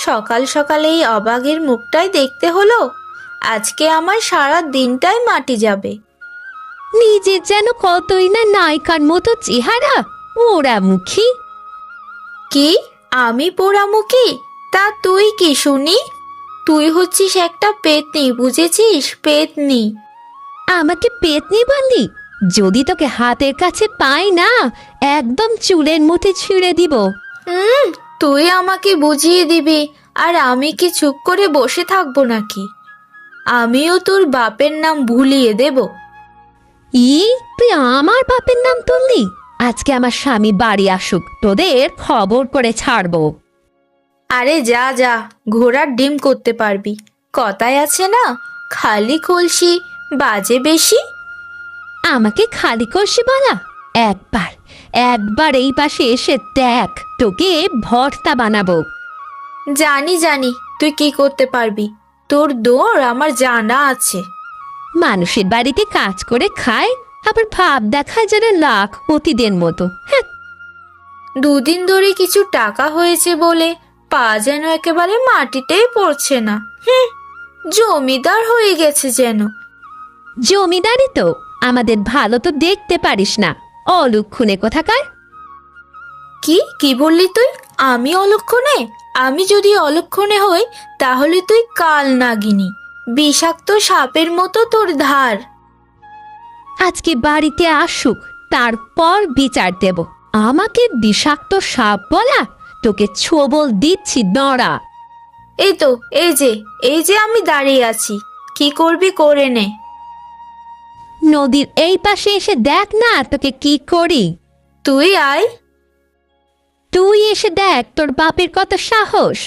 সকাল সকাল এই অবাগের মুখটাই দেখতে হলো। আজকে আমার সারা দিনটাই মাটি যাবে। নিজের যেন কতই না নায়িকার মতো চেহারা, ওরা মুখী। কি? আমি পোড়ামুখী? তা তুই কি শুনি? তুই হচ্ছিস একটা পেতনি, বুঝেছিস? পেতনি। আমাকে পেতনি বললি? যদি তোকে হাতের কাছে পাই না, একদম চুলের মুঠি ছিঁড়ে দিব। তুই আমাকে বুঝিয়ে দিবি, আর আমি কি চুপ করে বসে থাকবো নাকি? আমিও তোর বাপের নাম ভুলিয়ে দেব। তুই আমার বাপের নাম তুললি? আজকে আমার স্বামী বাড়ি আসুক, তোদের খবর করে ছাড়বো। আরে যা যা, ঘোড়ার ডিম করতে পারবি। কথায় আছে না, খালি কলসি বাজে বেশি। আমাকে খালি কলসি বলা? একবার একবার এই পাশে এসে দেখ, তোকে ভর্তা বানাবো। জানি জানি তুই কি করতে পারবি, তোর দৌড় আমার জানা আছে। মানুষের বাড়িতে কাজ করে খায়, আবার ভাব দেখায় যেন লাখপতিদের মতো। হ্যাঁ, দুদিন ধরে কিছু টাকা হয়েছে বলে পা যেন একেবারে মাটিতেই পড়ছে না। জমিদার হয়ে গেছে যেন। জমিদারি তো আমাদের ভালো তো দেখতে পারিস না, অলক্ষণে কোথাকার। কি কি বললি তুই? আমি অলক্ষণে? আমি যদি অলক্ষণে হই তাহলে তুই কাল নাগিনী, বিষাক্ত সাপের মতো তোর ধার। আজকে বাড়িতে আসুক, তারপর বিচার দেব। আমাকে বিষাক্ত সাপ বলা? তোকে ছোবল দিচ্ছি নড়া। এই তো, এই যে আমি দাঁড়িয়ে আছি, কি করবি করে নে। নদীর এই পাশে এসে দেখ না তোকে কি করি। তুই আয়। তুই এসে দেখ তোর বাপের কত সাহস।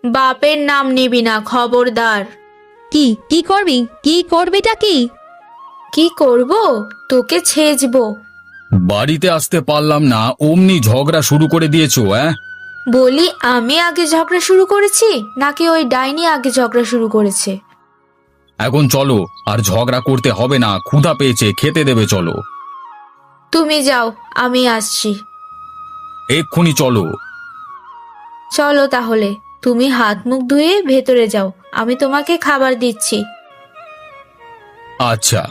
বাপের নাম নিবি না, খবরদার। কি কি করবি? কি করবিটা কি? কি করব? তোকে ছেঁচবো। বাড়িতে আসতে পারলাম না, অমনি ঝগড়া শুরু করে দিয়েছো? বলি, আমি আগে ঝগড়া শুরু করেছি নাকি ওই ডাইনি আগে ঝগড়া শুরু করেছে? এখন চলো, আর ঝগড়া করতে হবে না, ক্ষুধা পেয়েছে, খেতে দেবে, চলো। তুমি যাও, আমি আসছি। এক্ষুনি চলো। চলো তাহলে, তুমি হাত মুখ ধুয়ে ভেতরে যাও, আমি তোমাকে খাবার দিচ্ছি। আচ্ছা।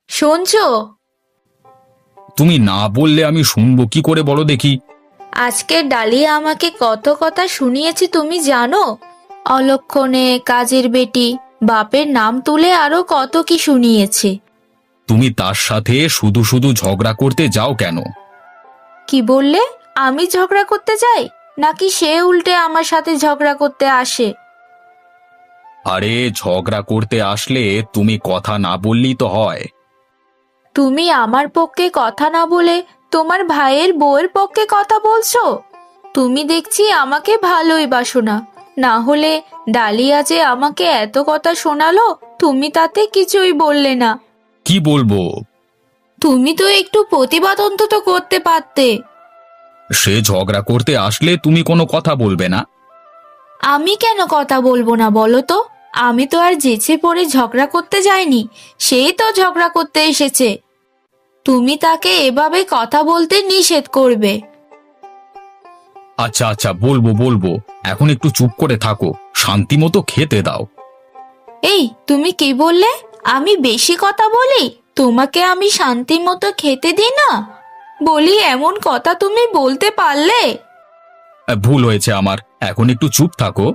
শুনছো? তুমি না বললে আমি শুনবো কি করে, বলো দেখি। আজকে ডালিয়া আমাকে কত কথা শুনিয়েছে তুমি জানো? অলক্ষণে, কাজের বেটি, বাপের নাম তুলে আরো কত কি শুনিয়েছে। তুমি তার সাথে শুধু শুধু ঝগড়া করতে যাও কেন? কি বললে? আমি ঝগড়া করতে যাই নাকি সে উল্টে আমার সাথে ঝগড়া করতে আসে? আরে ঝগড়া করতে আসলে তুমি কথা না বললেই তো হয়। তুমি আমার পক্ষে কথা না বলে তোমার ভাইয়ের বউয়ের পক্ষে কথা বলছো। তুমি দেখছি আমাকে ভালোই বাসো না, না হলে ডালিয়া যে আমাকে এত কথা শোনালো তুমি তাতে কিছুই বললে না। কি বলবো? তুমি তো একটু প্রতিবাদ অন্তত করতে পারতে। সে ঝগড়া করতে আসলে তুমি কোনো কথা বলবে না? আমি কেন কথা বলবো না বলো তো? আমি তো আর জেছে পড়ে ঝগড়া করতে যাইনি, সেই তো ঝগড়া করতে এসেছে। তুমি তাকে এভাবে কথা বলতে নিষেধ করবে। আচ্ছা আচ্ছা, বলবো বলবো, এখন একটু চুপ করে থাকো, শান্তি মতো খেতে দাও। এই, তুমি কি বললে? আমি বেশি কথা বলি? তোমাকে আমি শান্তি মতো খেতে দিই না? বলি, এমন কথা তুমি বলতে পারলে? ভুল হয়েছে আমার, এখন একটু চুপ থাকো।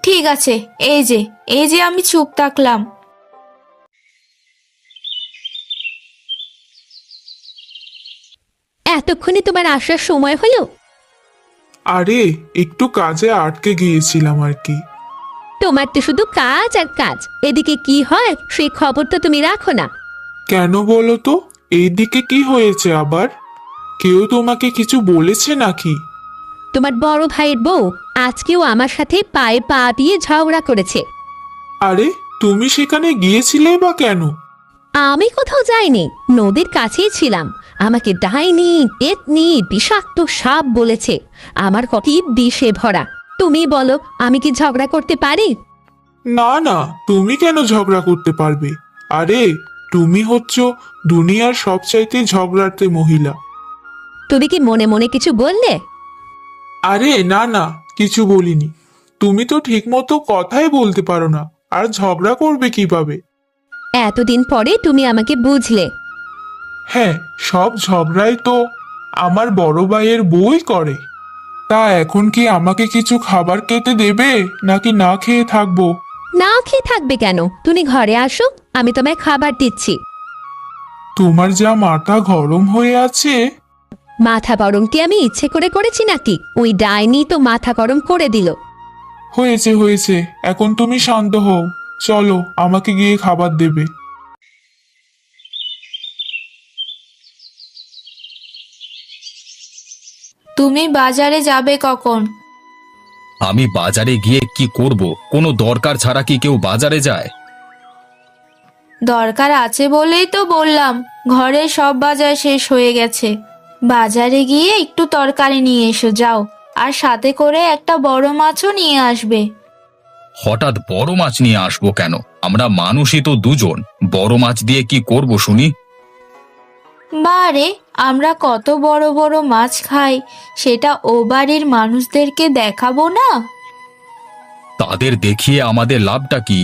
ঠিক আছে, এই যে আমি চুপ থাকলাম। এতক্ষণে তোমার আসার সময় হলো? আরে একটু কাজে আটকে গিয়েছিলাম আর কি। তোমার তো শুধু কাজ আর কাজ, এদিকে কি হয় সেই খবর তো তুমি রাখো না। কেন বলো তো? এইদিকে কি হয়েছে আবার? কেউ তোমাকে কিছু বলেছে নাকি? তোমার বড় ভাইয়ের বউ আজকেও আমার সাথে পায়ে পা দিয়ে ঝগড়া করেছে। আরে তুমি সেখানে গিয়েছিলে বা কেন? আমি কোথাও যাইনি, নদীর কাছেই ছিলাম। আমাকে ডাইনি, পেতনি, বিষাক্ত সাপ বলেছে। আমার কটি বিষে ভরা। তুমি বলো, আমি কি ঝগড়া করতে পারি? না না, তুমি কেন ঝগড়া করতে পারবে? আরে তুমি হচ্ছ দুনিয়ার সবচাইতে ঝগড়াতে মহিলা। তুমি কি মনে মনে কিছু বললে? আরে না না, কিছু বলিনি। তুমি তো ঠিক মতো কথাই বলতে পারো না, আর ঝগড়া করবে কিভাবে? এতদিন পরে তুমি আমাকে বুঝলে। হ্যাঁ, সব ঝগড়াই তো আমার বড় ভাইয়ের বউই করে। তা এখন কি আমাকে কিছু খাবার খেতে দেবে, নাকি না খেয়ে থাকবো? না খেয়ে থাকবে কেন? তুমি ঘরে আসো, আমি তোমায় খাবার দিচ্ছি। তোমার যা মাথা গরম হয়ে আছে। মাথা গরম কি আমি ইচ্ছে করে করেছি নাকি? ওই ডাইনি তো মাথা গরম করে দিল। হয়েছে হয়েছে, এখন তুমি শান্ত হও। চলো, আমাকে গিয়ে খাবার দেবে। তুমি বাজারে যাবে কখন? আমি বাজারে গিয়ে কি করব? কোনো দরকার ছাড়া কি কেউ বাজারে যায়? দরকার আছে বলেই তো বললাম, ঘরে সব বাজার শেষ হয়ে গেছে। বাজারে গিয়ে একটু তরকারি নিয়ে এসো যাও, আর সাথে করে একটা বড় মাছও নিয়ে আসবে। হঠাৎ বড় মাছ নিয়ে আসবো কেন? আমরা মানুষই তো দুজন, বড় মাছ দিয়ে কি করব শুনি? বারে, আমরা কত বড় বড় মাছ খাই, সেটা ও বাড়ির মানুষদেরকে দেখাবো না? তাদের দেখিয়ে আমাদের লাভটা কি?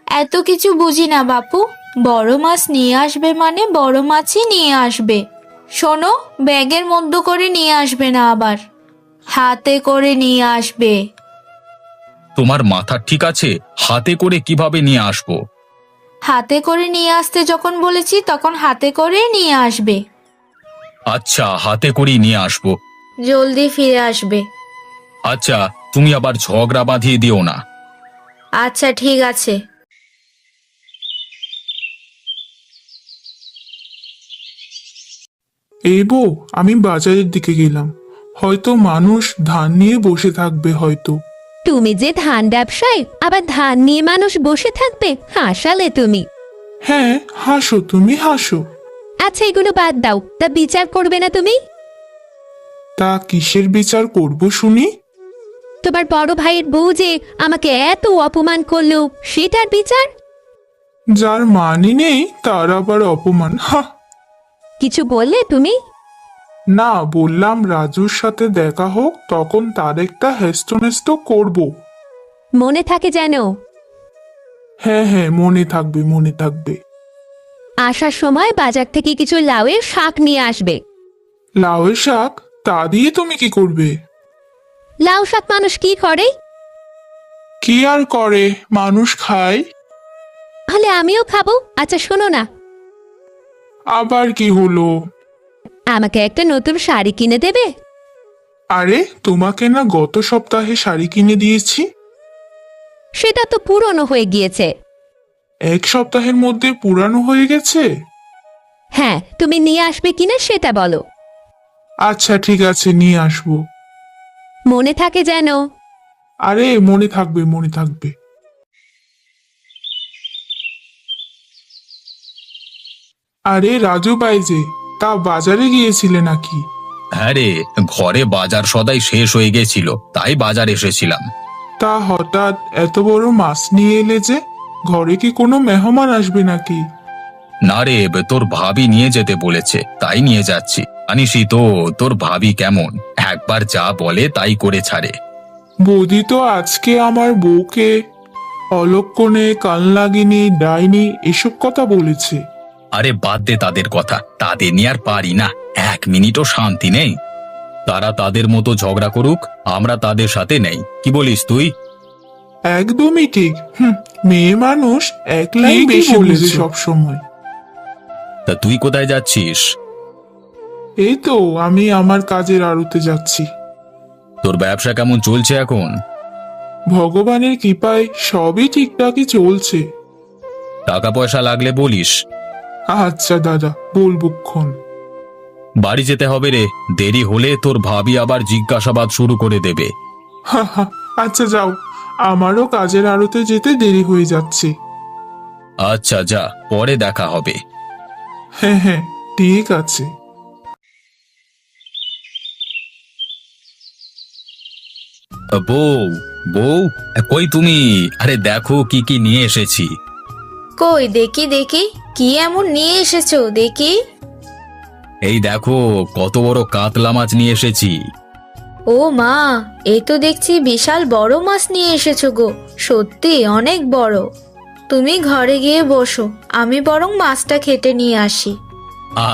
এত কিছু বুঝি না বাপু, বড় মাছ নিয়ে আসবে মানে বড় মাছই নিয়ে আসবে। শোনো, ব্যাগের মধ্যে করে নিয়ে আসবে না, আবার হাতে করে নিয়ে আসবে। তোমার মাথা ঠিক আছে? হাতে করে কিভাবে নিয়ে আসবো? হাতে করে নিয়ে আসতে যখন বলেছি তখন হাতে করে নিয়ে আসবে। আচ্ছা, হাতে করেই নিয়ে আসবো। জলদি ফিরে আসবে। আচ্ছা, তুমি আবার ঝগড়া বাঁধিয়ে দিও না। আচ্ছা ঠিক আছে। এই বউ, আমি বাজারের দিকে গেলাম। হয়তো মানুষ ধান নিয়ে বসে থাকবে হয়তো। তুমি যে ধান ব্যবসায়ী, আবার ধান নিয়ে মানুষ বসে থাকবে? হাসালে তুমি। হ্যাঁ, হাসো, তুমি হাসো। আচ্ছা, এগুলো বাদ দাও, তা বিচার করবে না তুমি? তা কিসের বিচার করব শুনি? তোমার বড় ভাইয়ের বউ যে আমাকে এত অপমান করলো, সেটার বিচার? যার মানি নেই তার আবার অপমান? হা! কিছু বললে তুমি? না, বললাম রাজুর সাথে দেখা হোক, তখন তার একটা হেস্তনেস্ত করব। মনে থাকে যেন। হ্যাঁ হ্যাঁ, মনে থাকবে মনে থাকবে। আসার সময় বাজার থেকে কিছু লাউয়ের শাক নিয়ে আসবে। লাউয়ের শাক? তা দিয়ে তুমি কি করবে? লাউ শাক মানুষ কি করে? কি আর করে, মানুষ খায়। তাহলে আমিও খাবো। আচ্ছা শোনো না, আবার কি হলো? আমাকে একটা নতুন শাড়ি কিনে দেবে? আরে, তোমাকে না গত সপ্তাহে শাড়ি কিনে দিয়েছি। সেটা তো পুরনো হয়ে গিয়েছে। এক সপ্তাহের মধ্যে পুরানো হয়ে গেছে? হ্যাঁ, তুমি নিয়ে আসবে কিনা সেটা বলো। আচ্ছা ঠিক আছে, নিয়ে আসবো। মনে থাকে যেন। আরে মনে থাকবে মনে থাকবে। আরে রাজু ভাই যে, তা বাজারে গিয়েছিলে নাকি? হ্যাঁ রে, ঘরে বাজার সদাই শেষ হয়ে গেছিল, তাই বাজার এসেছিলাম। তা হঠাৎ এত বড় মাছ নিয়ে এলে যে? ঘরে কি কোনো মেহমান আসবে নাকি? না রে, তোর ভাবি নিয়ে যেতে বলেছে, তাই নিয়ে যাচ্ছি। জানিসই তো তোর ভাবি কেমন, একবার যা বলে তাই করে ছাড়ে। বৌদি তো আজকে আমার বউকে অলক্ষণে, কালনাগিনী, ডাইনি এসব কথা বলেছে। আরে বাদ দে তাদের কথা, তাদের নিয়ে আর পারি না, এক মিনিটও শান্তি নেই। তারা তাদের মতো ঝগড়া করুক, আমরা তাদের সাথে নেই। কি বলিস তুই? একদমই ঠিক। মেয়ে মানুষ একলাই বেশি বলেছে সব সময়। তা তুই কোথায় যাচ্ছিস? এই তো আমি আমার কাজের আড়তে যাচ্ছি। তোর ব্যবসা কেমন চলছে এখন? ভগবানের কৃপায় সবই ঠিকঠাকই চলছে। টাকা পয়সা লাগলে বলিস। আচ্ছা দাদা, বলবুক্ষণ। বাড়ি যেতে হবে রে, দেরি হলে তোর ভাবি আবার জিজ্ঞাসাবাদ শুরু করে দেবে। হা হা, আচ্ছা যাও, আমারও কাজের আড়তে যেতে দেরি হয়ে যাচ্ছে। আচ্ছা যা, পরে দেখা হবে। হ্যাঁ হ্যাঁ, ঠিক আছে। বউ, বউ, কই তুমি? আরে দেখো কি কি নিয়ে এসেছি। কই দেখি দেখি, কি এমন নিয়ে এসেছো দেখি। এই দেখো কত বড় কাতলা মাছ নিয়ে এসেছি। ও মা, এ তো দেখছি বিশাল বড় মাছ নিয়ে এসেছো গো, সত্যি অনেক বড়। তুমি ঘরে গিয়ে বসো, আমি বরং মাছটা কেটে নিয়ে আসি।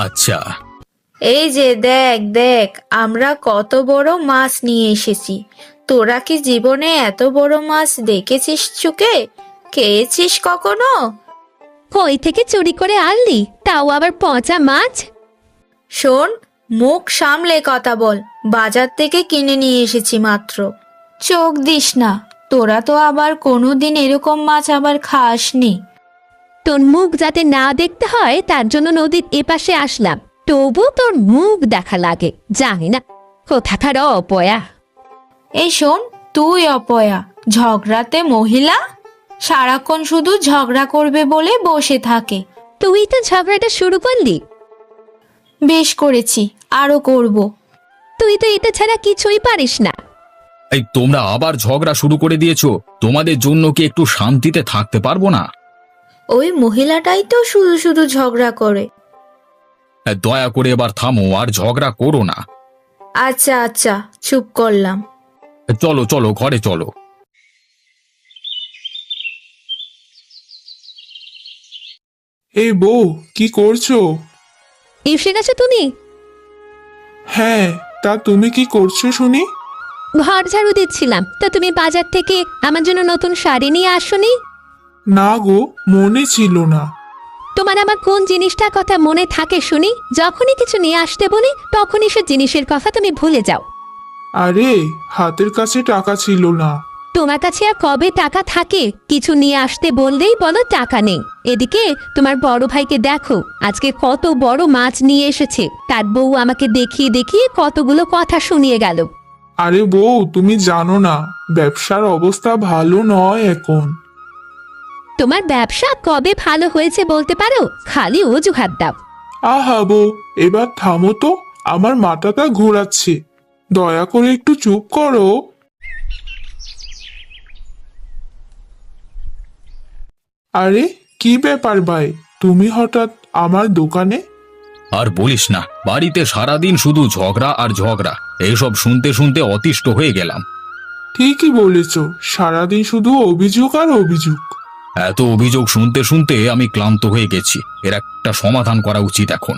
আচ্ছা। এই যে দেখ দেখ, আমরা কত বড় মাছ নিয়ে এসেছি। তোরা কি জীবনে এত বড় মাছ দেখেছিস চোখে? খেয়েছিস কখনো? কই থেকে চুরি করে আনলি, তাও আবার পচা মাছ? শোন, মুখ সামলে কথা বল। বাজার থেকে কিনে নিয়ে এসেছি মাত্র। চোখ দিস না, তোরা তো আবার কোনোদিন এরকম মাছ আবার খাসনি। তোর মুখ যাতে না দেখতে হয় তার জন্য নদীর এপাশে আসলাম, তবু তোর মুখ দেখা লাগে। জানি না কোথাকার অপয়া। এই শোন, তুই অপয়া, ঝগড়াতে মহিলা, সারাক্ষণ শুধু ঝগড়া করবে বলে বসে থাকে। তুই তো ঝগড়াটা শুরু করলি। বেশ করেছি, আরো করব। তুই তো এটা ছাড়া কিছুই পারিস না। এই তোমরা আবার ঝগড়া শুরু করে দিয়েছো। তোমাদের জন্য কি একটু শান্তিতে থাকতে পারবো না? ওই মহিলাটাই তো শুধু শুধু ঝগড়া করে। দয়া করে এবার থামো আর ঝগড়া করো না। আচ্ছা আচ্ছা, চুপ করলাম। চলো চলো ঘরে চলো। এই বউ, কি করছো? এসে গেছো তুমি? হ্যাঁ, তা তুমি কি করছো শুনি? ঘর ঝাড়ু দিচ্ছিলাম, তা তুমি বাজার থেকে আমার জন্য নতুন শাড়ি নিয়ে আসোনি? না গো, মনে ছিল না। তোমার আমার কোন জিনিসটার কথা মনে থাকে শুনি? যখনই কিছু নিয়ে আসতে বলি তখনই সে জিনিসের কথা তুমি ভুলে যাও। আরে, হাতের কাছে টাকা ছিল না। তোমার কাছে আর কবে টাকা থাকে? কিছু নিয়ে আসতে বললেই বলো টাকা নেই। এদিকে তোমার বড় ভাইকে দেখো, আজকে কত বড় মাছ নিয়ে এসেছে। তার বউ আমাকে দেখিয়ে দেখিয়ে কতগুলো কথা শুনিয়ে গেল। আরে বউ, তুমি জানো না ব্যবসার অবস্থা ভালো নয় এখন। তোমার ব্যবসা কবে ভালো হয়েছে বলতে পারো? খালি অজুহাত দাও। আহা বউ, এবার থামো তো, আমার মাথাটা ঘোরাচ্ছে। দয়া করে একটু চুপ করো। আরে, কি ব্যাপার ভাই, তুমি হঠাৎ আমার দোকানে? আর বলিস না, বাড়িতে সারাদিন শুধু ঝগড়া আর ঝগড়া। এইসব শুনতে শুনতে অতিষ্ঠ হয়ে গেলাম। ঠিকই বলেছ, সারাদিন শুধু অভিযোগ আর অভিযোগ। এত অভিযোগ শুনতে শুনতে আমি ক্লান্ত হয়ে গেছি। এর একটা সমাধান করা উচিত এখন।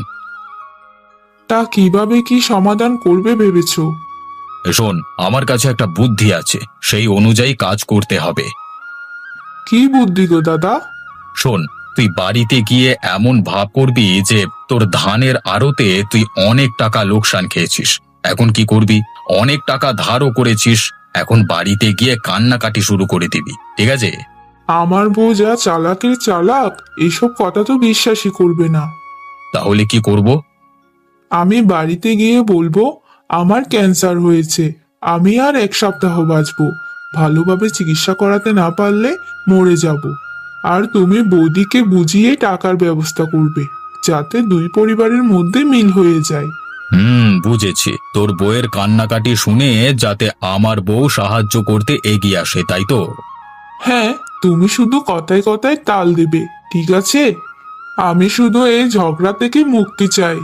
তা কিভাবে কি সমাধান করবে ভেবেছো? শোন, আমার কাছে একটা বুদ্ধি আছে, সেই অনুযায়ী কাজ করতে হবে। কি বুদ্ধি গো দাদা? শোন, তুই বাড়িতে গিয়ে এমন ভাব করবি যে তোর ধানের আড়তে তুই অনেক টাকা লোকসান খেয়েছিস। এখন কি করবি? অনেক টাকা ধারও করেছিস। এখন বাড়িতে গিয়ে কান্নাকাটি শুরু করে দিবি, ঠিক আছে? আমার বউ যা চালাকের চালাক, এসব কথা তো বিশ্বাসই করবে না। তাহলে কি করব? আমি বাড়িতে গিয়ে বলবো আমার ক্যান্সার হয়েছে, আমি আর 1 সপ্তাহ বাঁচবো, ভালোভাবে চিকিৎসা করাতে না পারলে মরে যাব। আর তুমি বৌদিকে বুঝিয়ে টাকার ব্যবস্থা করবে, যাতে দুই পরিবারের মধ্যে মিল হয়ে যায়। বুঝেছি। তোর বউয়ের কান্নাকাটি শুনে যাতে আমার বউ সাহায্য করতে এগিয়ে আসে, তাই তো? হ্যাঁ, তুমি শুধু কথায় কথায় তাল দেবে, ঠিক আছে? আমি শুধু এই ঝগড়া থেকে মুক্তি চাই।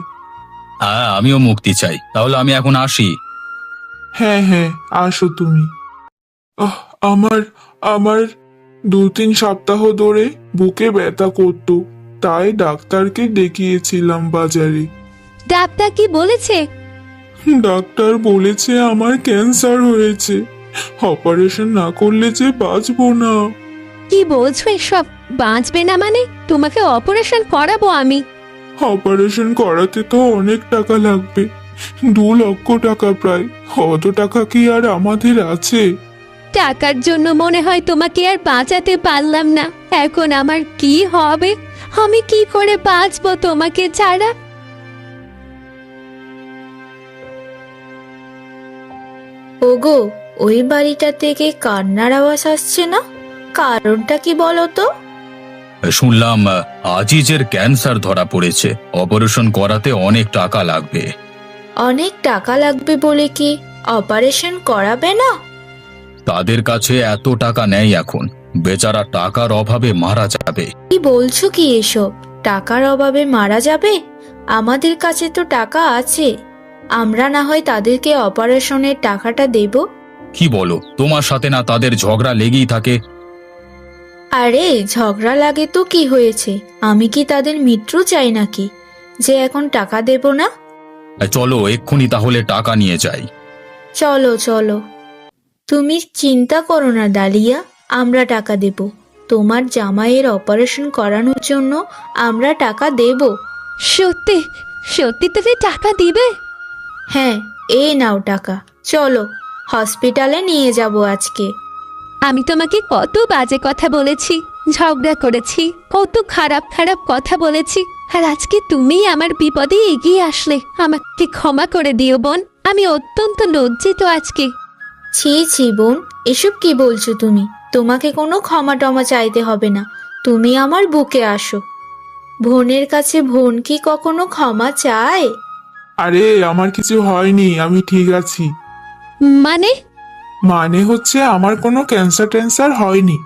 হ্যাঁ, আমিও মুক্তি চাই। তাহলে আমি এখন আসি। হ্যাঁ হ্যাঁ, আসো তুমি। আহ, আমার আমার 2-3 সপ্তাহ ধরে বুকে ব্যথা করতো, তাই ডাক্তারকে দেখিয়েছিলাম বাজারে। ডাক্তার কি বলেছে? ডাক্তার বলেছে আমার ক্যান্সার হয়েছে, অপারেশন না করলে যে বাঁচবো না। কি বলছো এসব? বাঁচবে না মানে? তোমাকে অপারেশন করাবো আমি। অপারেশন করাতে তো অনেক টাকা লাগবে, 2 লক্ষ টাকা প্রায়। অত টাকা কি আর আমাদের আছে? টাকার জন্য মনে হয় তোমাকে আর বাঁচাতে পারলাম না। এখন আমার কি হবে? আমি কি করে বাঁচবো তোমাকে ছাড়া? ওগো, ওই বাড়িটা থেকে কান্নার আওয়াজ আসছে না, কারণটা কি বলো তো? শুনলাম আজিজের ক্যান্সার ধরা পড়েছে। অপারেশন করাতে অনেক টাকা লাগবে। অনেক টাকা লাগবে বলে কি অপারেশন করাবে না? তাদের কাছে এত টাকা নেই এখন। বেচারা টাকার অভাবে মারা যাবে। কি বলছো কি এসব? টাকার অভাবে মারা যাবে? আমাদের কাছে তো টাকা আছে, আমরা না হয় তাদেরকে অপারেশনের টাকাটা দেব। কি বলো, তোমার সাথে না তাদের ঝগড়া লেগেই থাকে? আরে ঝগড়া লাগে তো কি হয়েছে, আমি কি তাদের মৃত্যু চাই নাকি যে এখন টাকা দেব না? চলো এক্ষুনি তাহলে টাকা নিয়ে যাই। চলো চলো, তুমি চিন্তা করো না ডালিয়া, আমরা টাকা দেব। তোমার জামাইয়ের অপারেশন করানোর জন্য আমরা টাকা দেব। সত্যি সত্যি তুমি টাকা দিবে? হ্যাঁ, এই নাও টাকা, চলো হসপিটালে নিয়ে যাব আজকে। আমি তোমাকে কত বাজে কথা বলেছি, ঝগড়া করেছি, কত খারাপ খারাপ কথা বলেছি, আর আজকে তুমি আমার বিপদে এগিয়ে আসলে। আমাকে ক্ষমা করে দিও বোন, আমি অত্যন্ত লজ্জিত আজকে। ছি ছি বোন, এসব কি বলছো তুমি? তোমাকে কোনো ক্ষমা টমা চাইতে হবে না, তুমি আমার বুকে আসো। বোনের কাছে বোন কি কখনো ক্ষমা চায়? আরে আমার কিছু হয়নি, আমি ঠিক আছি। মানে? মানে হচ্ছে আমার কোনো ক্যান্সার ট্যান্সার হয়নি।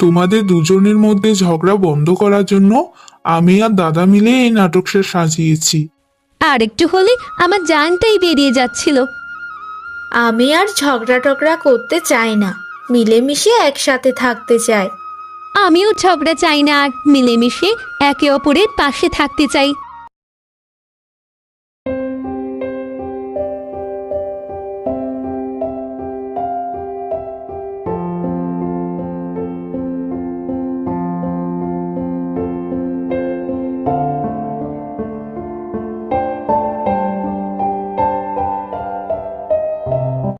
তোমাদের দুজনের মধ্যে ঝগড়া বন্ধ করার জন্য আমি আর দাদা মিলে এই নাটক সাজিয়েছি। আর একটু হলে আমার জানটাই বেরিয়ে যাচ্ছিল। আমি আর ঝগড়া টগড়া করতে চাই না, মিলেমিশে একসাথে থাকতে চাই। আমিও ঝগড়া চাই না, আর মিলেমিশে একে অপরের পাশে থাকতে চাই।